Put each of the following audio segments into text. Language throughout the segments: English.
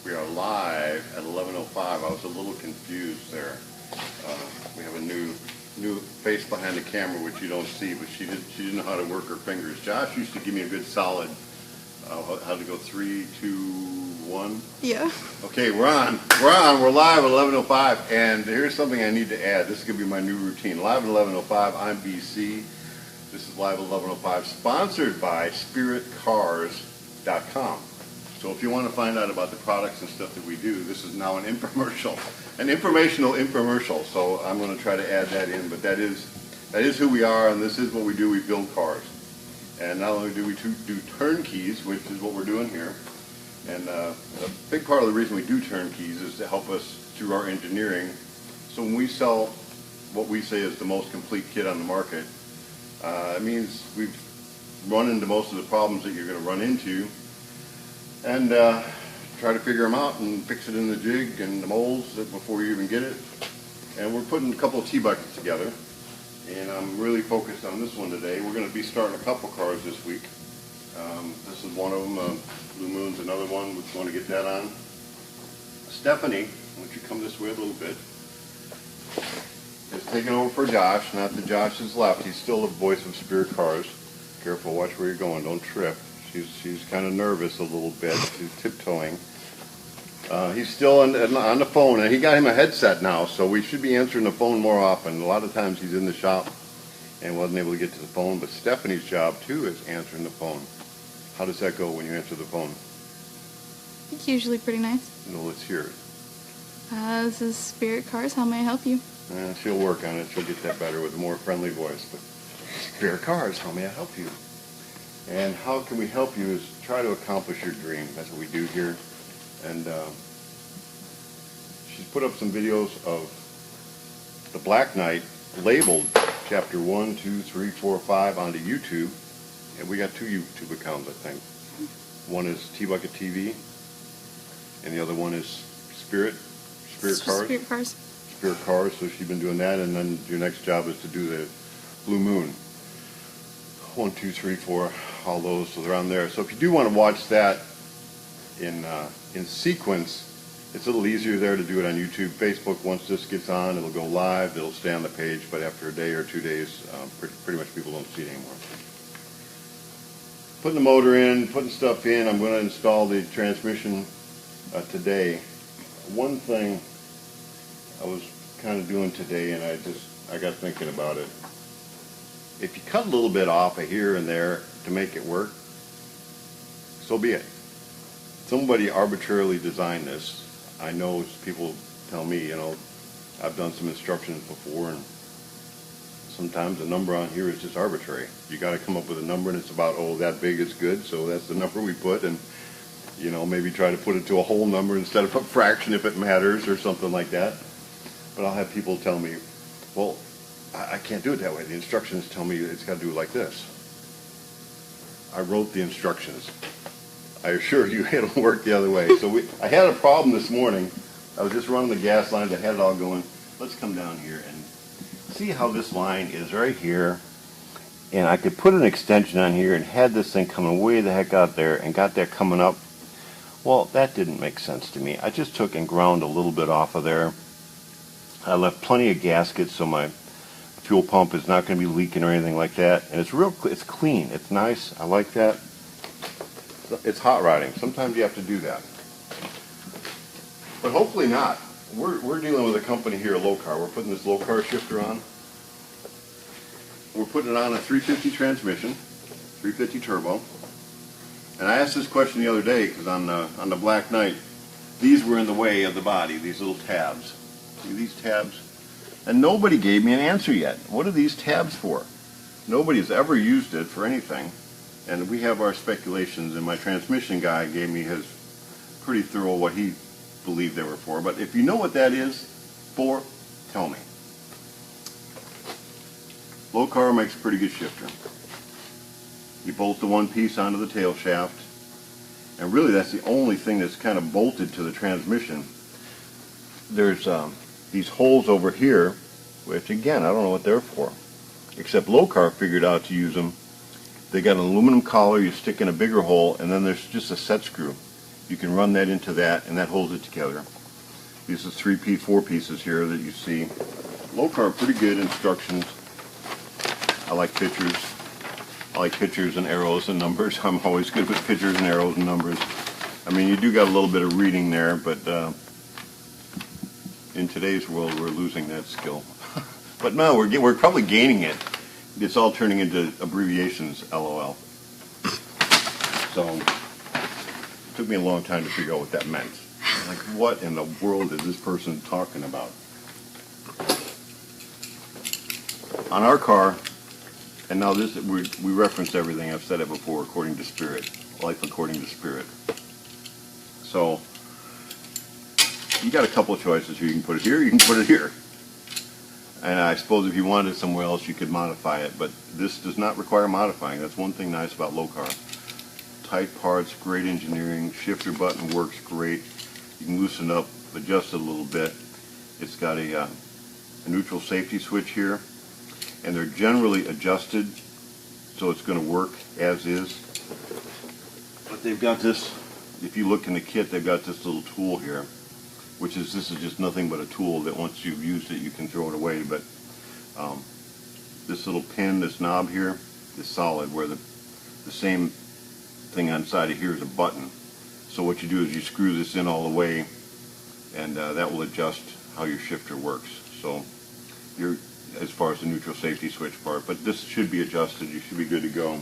We are live at 11:05. I was a little confused there. We have a new face behind the camera, which you don't see, but she didn't know how to work her fingers. Josh used to give me a good solid. How to go 3, 2, 1? Yeah. Okay, we're on. We're live at 11:05, and here's something I need to add. This is gonna be my new routine. Live at 11:05. I'm BC. This is live at 11:05, sponsored by SpiritCars.com. So if you want to find out about the products and stuff that we do, this is now an infomercial, an informational infomercial. So I'm going to try to add that in, but that is who we are, and this is what we do. We build cars, and not only do we do turnkeys, which is what we're doing here, and a big part of the reason we do turnkeys is to help us through our engineering. So when we sell what we say is the most complete kit on the market, it means we've run into most of the problems that you're going to run into, and try to figure them out and fix it in the jig and the molds before you even get it. And we're putting a couple of T-buckets together, and I'm really focused on this one today. We're going to be starting a couple cars this week. This is one of them. Blue Moon's another one. We want to get that on. Stephanie, why don't you come this way a little bit, is taking over for Josh. Not that Josh is left. He's still the voice of Spirit Cars. Careful, watch where you're going. Don't trip. She's kind of nervous a little bit. She's tiptoeing. He's still on the phone, and he got him a headset now, so we should be answering the phone more often. A lot of times he's in the shop and wasn't able to get to the phone, but Stephanie's job, too, is answering the phone. How does that go when you answer the phone? It's usually pretty nice. No, let's hear it. This is Spirit Cars. How may I help you? She'll work on it. She'll get that better with a more friendly voice. But Spirit Cars, how may I help you? And how can we help you is try to accomplish your dream. That's what we do here. And she's put up some videos of the Black Knight labeled Chapter 1, 2, 3, 4, 5 onto YouTube. And we got 2 YouTube accounts, I think. One is T-Bucket TV, and the other one is Spirit Cars. Spirit Cars. Spirit Cars, so she's been doing that, and then your next job is to do the Blue Moon. 1, 2, 3, 4, all those, so they're on there. So if you do want to watch that in sequence, it's a little easier there to do it on YouTube. Facebook, once this gets on, it'll go live, it'll stay on the page, but after a day or 2 days, pretty much people don't see it anymore. Putting the motor in, putting stuff in, I'm going to install the transmission today. One thing I was kind of doing today, and I got thinking about it. If you cut a little bit off of here and there to make it work, so be it. Somebody arbitrarily designed this. I know people tell me, I've done some instructions before, and sometimes the number on here is just arbitrary. You got to come up with a number, and it's about, that big is good, so that's the number we put, and maybe try to put it to a whole number instead of a fraction if it matters or something like that. But I'll have people tell me, well, I can't do it that way. The instructions tell me it's got to do it like this. I wrote the instructions. I assure you it'll work the other way. So I had a problem this morning. I was just running the gas lines. I had it all going. Let's come down here and see how this line is right here. And I could put an extension on here and had this thing coming way the heck out there and got that coming up. Well, that didn't make sense to me. I just took and ground a little bit off of there. I left plenty of gaskets so my fuel pump is not going to be leaking or anything like that. And it's it's clean. It's nice. I like that. It's hot rodding. Sometimes you have to do that. But hopefully not. We're dealing with a company here, Lokar. We're putting this Lokar shifter on. We're putting it on a 350 transmission, 350 turbo. And I asked this question the other day because on the Black Knight, these were in the way of the body, these little tabs. See these tabs? And nobody gave me an answer yet. What are these tabs for? Nobody's ever used it for anything. And we have our speculations, and my transmission guy gave me his pretty thorough what he believed they were for. But if you know what that is for, tell me. Lokar makes a pretty good shifter. You bolt the one piece onto the tail shaft, and really that's the only thing that's kind of bolted to the transmission. There's these holes over here, which again, I don't know what they're for, except Lokar figured out to use them. They got an aluminum collar, you stick in a bigger hole, and then there's just a set screw. You can run that into that, and that holds it together. These are 3-piece, 4 pieces here that you see. Lokar, pretty good instructions. I like pictures. I like pictures and arrows and numbers. I'm always good with pictures and arrows and numbers. I mean, you do got a little bit of reading there, but in today's world, we're losing that skill. But no, we're probably gaining it. It's all turning into abbreviations, LOL. So, it took me a long time to figure out what that meant. Like, what in the world is this person talking about? On our car, and now this, we reference everything, I've said it before, according to Spirit. Life according to Spirit. So, you got a couple of choices here. You can put it here, you can put it here. And I suppose if you wanted it somewhere else, you could modify it, but this does not require modifying. That's one thing nice about Lokar. Tight parts, great engineering, shifter button works great. You can loosen up, adjust it a little bit. It's got a neutral safety switch here, and they're generally adjusted, so it's going to work as is. But they've got this, if you look in the kit, they've got this little tool here, this is just nothing but a tool that once you've used it, you can throw it away. But this little pin, this knob here, is solid, where the same thing on the side of here is a button. So what you do is you screw this in all the way, and that will adjust how your shifter works. So you're, as far as the neutral safety switch part, but this should be adjusted. You should be good to go.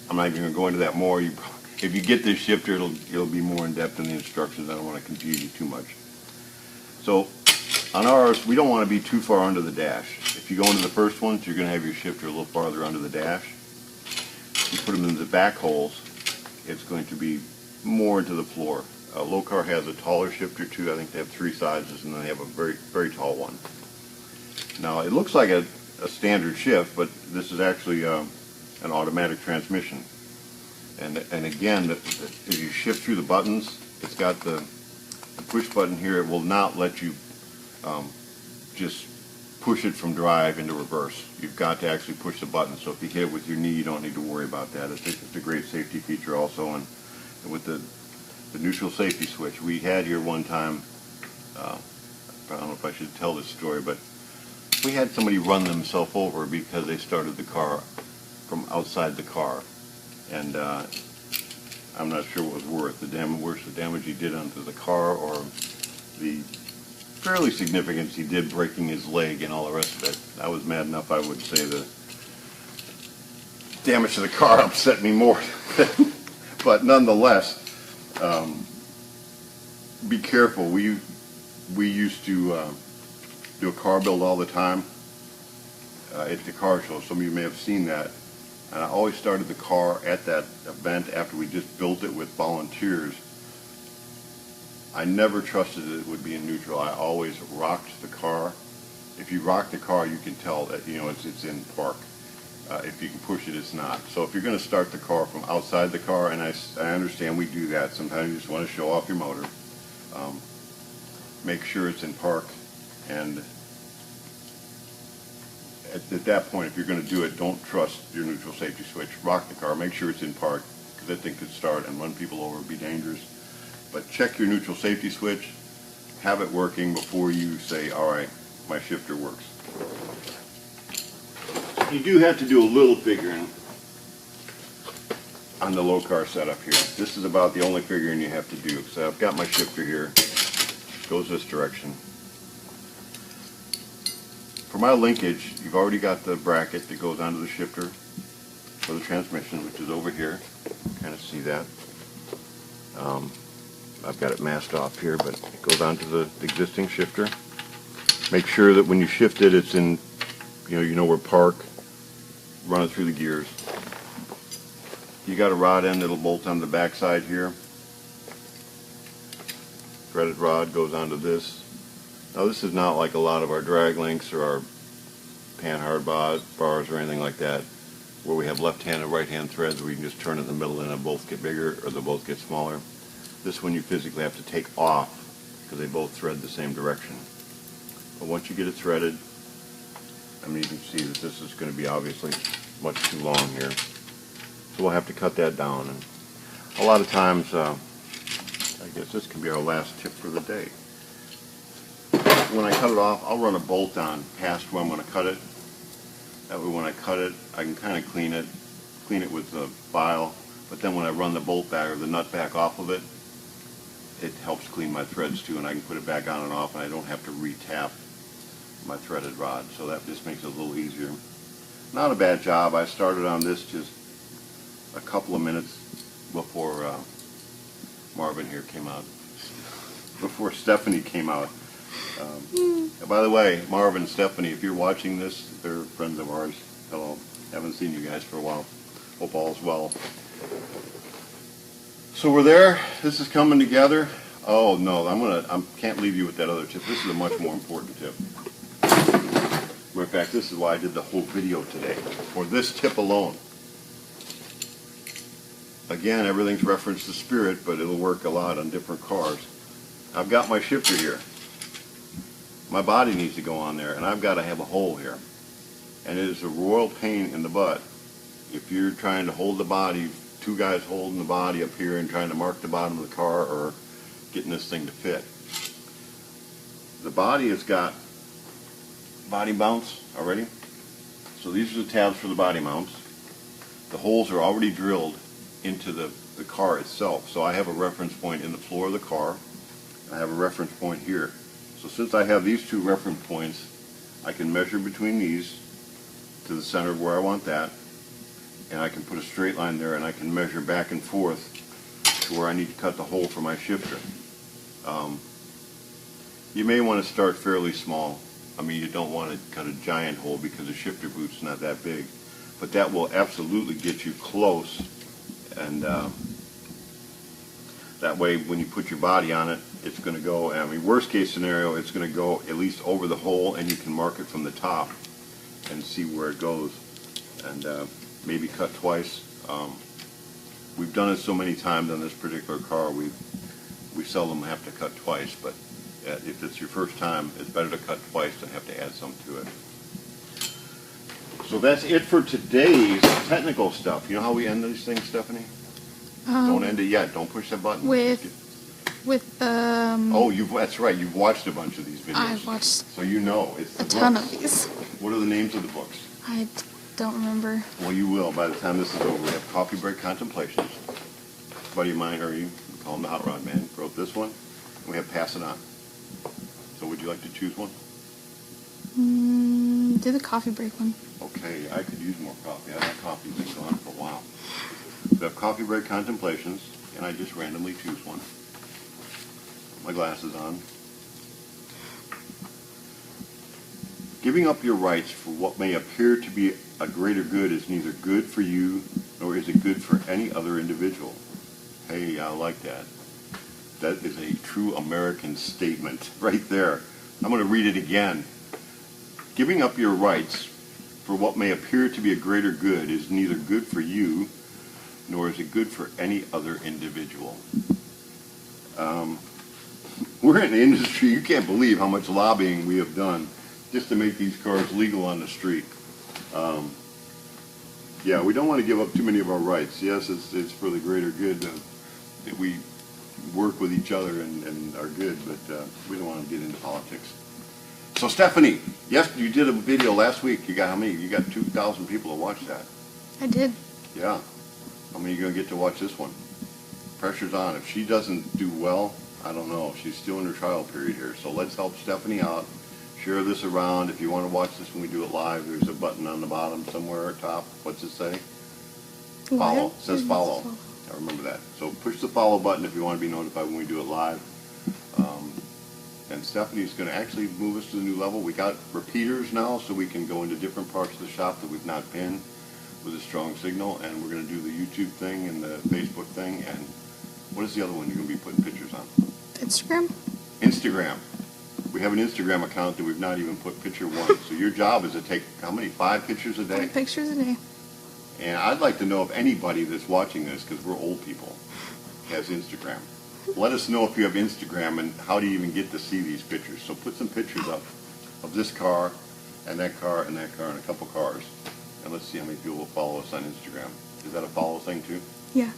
I'm not even going to go into that more. If you get this shifter, it'll be more in depth in the instructions. I don't want to confuse you too much. So on ours, we don't want to be too far under the dash. If you go into the first ones, you're going to have your shifter a little farther under the dash. If you put them in the back holes, it's going to be more into the floor. Lokar has a taller shifter too. I think they have 3 sizes, and then they have a very, very tall one. Now it looks like a standard shift, but this is actually an automatic transmission. And again, if you shift through the buttons, it's got the push button here. It will not let you just push it from drive into reverse. You've got to actually push the button. So if you hit it with your knee, you don't need to worry about that. It's a great safety feature also. And with the neutral safety switch, we had here one time, I don't know if I should tell this story, but we had somebody run themselves over because they started the car from outside the car. And I'm not sure what was worse, the damage he did onto the car, or the fairly significant he did breaking his leg and all the rest of it. I was mad enough I would say the damage to the car upset me more. But nonetheless, be careful. We used to do a car build all the time at the car show. Some of you may have seen that. And I always started the car at that event after we just built it with volunteers. I never trusted it would be in neutral. I always rocked the car. If you rock the car, you can tell that it's in park. If you can push it, it's not. So if you're going to start the car from outside the car, and I understand we do that. Sometimes you just want to show off your motor. Make sure it's in park, and at that point, if you're going to do it, don't trust your neutral safety switch. Rock the car. Make sure it's in park, because that thing could start and run people over and be dangerous. But check your neutral safety switch. Have it working before you say, all right, my shifter works. You do have to do a little figuring on the Lokar setup here. This is about the only figuring you have to do. So I've got my shifter here. It goes this direction. For my linkage, you've already got the bracket that goes onto the shifter for the transmission, which is over here. Kind of see that. I've got it masked off here, but it goes onto the existing shifter. Make sure that when you shift it, it's in, you know where park. Run it through the gears. You got a rod end that'll bolt on the back side here. Threaded rod goes onto this. Now this is not like a lot of our drag links or our pan hard bars or anything like that, where we have left-hand and right-hand threads where you can just turn it in the middle and they both get bigger or they both get smaller. This one you physically have to take off because they both thread the same direction. But once you get it threaded, you can see that this is going to be obviously much too long here. So we'll have to cut that down and A lot of times, I guess this can be our last tip for the day. When I cut it off, I'll run a bolt on past where I'm going to cut it. That way when I cut it, I can kind of clean it with the file. But then when I run the bolt back or the nut back off of it, it helps clean my threads too, and I can put it back on and off, and I don't have to re-tap my threaded rod. So that just makes it a little easier. Not a bad job. I started on this just a couple of minutes before Marvin here came out, before Stephanie came out. By the way, Marvin, Stephanie, if you're watching this, they're friends of ours. Hello. Haven't seen you guys for a while. Hope all's well. So we're there. This is coming together. Oh no, I can't leave you with that other tip. This is a much more important tip. Matter of fact, this is why I did the whole video today, for this tip alone. Again, everything's referenced to Spirit, but it'll work a lot on different cars. I've got my shifter here. My body needs to go on there, and I've got to have a hole here. And it is a royal pain in the butt if you're trying to hold the body, two guys holding the body up here and trying to mark the bottom of the car or getting this thing to fit. The body has got body mounts already. So these are the tabs for the body mounts. The holes are already drilled into the car itself. So I have a reference point in the floor of the car. I have a reference point here. So since I have these two reference points, I can measure between these to the center of where I want that, and I can put a straight line there, and I can measure back and forth to where I need to cut the hole for my shifter. You may want to start fairly small. I mean, you don't want to cut a giant hole because the shifter boot's not that big, but that will absolutely get you close, and that way when you put your body on it, it's going to go, I mean, worst case scenario, it's going to go at least over the hole, and you can mark it from the top and see where it goes, and maybe cut twice. We've done it so many times on this particular car, we seldom have to cut twice, but if it's your first time, it's better to cut twice than have to add some to it. So that's it for today's technical stuff. You know how we end these things, Stephanie? Don't end it yet. Don't push that button. Oh, that's right. You've watched a bunch of these videos. I've watched so you know it's a ton of these. What are the names of the books? I don't remember. Well, you will by the time this is over. We have Coffee Break Contemplations. A buddy of mine, or you call him the Hot Rod Man, wrote this one. And we have Pass It On. So would you like to choose one? Do the coffee break one. Okay, I could use more coffee. That coffee's been gone for a while. We have Coffee Break Contemplations, and I just randomly choose one. Put my glasses on. Giving up your rights for what may appear to be a greater good is neither good for you nor is it good for any other individual. Hey, I like that. That is a true American statement right there. I'm going to read it again. Giving up your rights for what may appear to be a greater good is neither good for you nor is it good for any other individual. We're in the industry, you can't believe how much lobbying we have done just to make these cars legal on the street. Yeah, we don't want to give up too many of our rights. Yes, it's for the greater good that we work with each other and are good, but we don't want to get into politics. So Stephanie, yes, you did a video last week. You got how many? You got 2,000 people to watch that. I did. Yeah. How many are you going to get to watch this one? Pressure's on. If she doesn't do well, I don't know. She's still in her trial period here. So let's help Stephanie out. Share this around. If you want to watch this when we do it live, there's a button on the bottom somewhere at top. What's it say? Follow. It says follow. I remember that. So push the follow button if you want to be notified when we do it live. And Stephanie's going to actually move us to the new level. We got repeaters now, so we can go into different parts of the shop that we've not been with a strong signal. And we're going to do the YouTube thing and the Facebook thing. And what is the other one you're going to be putting pictures on? Instagram. Instagram. We have an Instagram account that we've not even put picture one. So your job is to take, how many, 5 pictures a day? 5 pictures a day. And I'd like to know if anybody that's watching this, because we're old people, has Instagram. Let us know if you have Instagram and how do you even get to see these pictures. So put some pictures up of this car and that car and that car and a couple cars. And let's see how many people will follow us on Instagram. Is that a follow thing too? Yeah.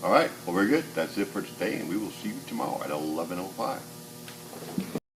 All right, well, very good. That's it for today, and we will see you tomorrow at 11:05.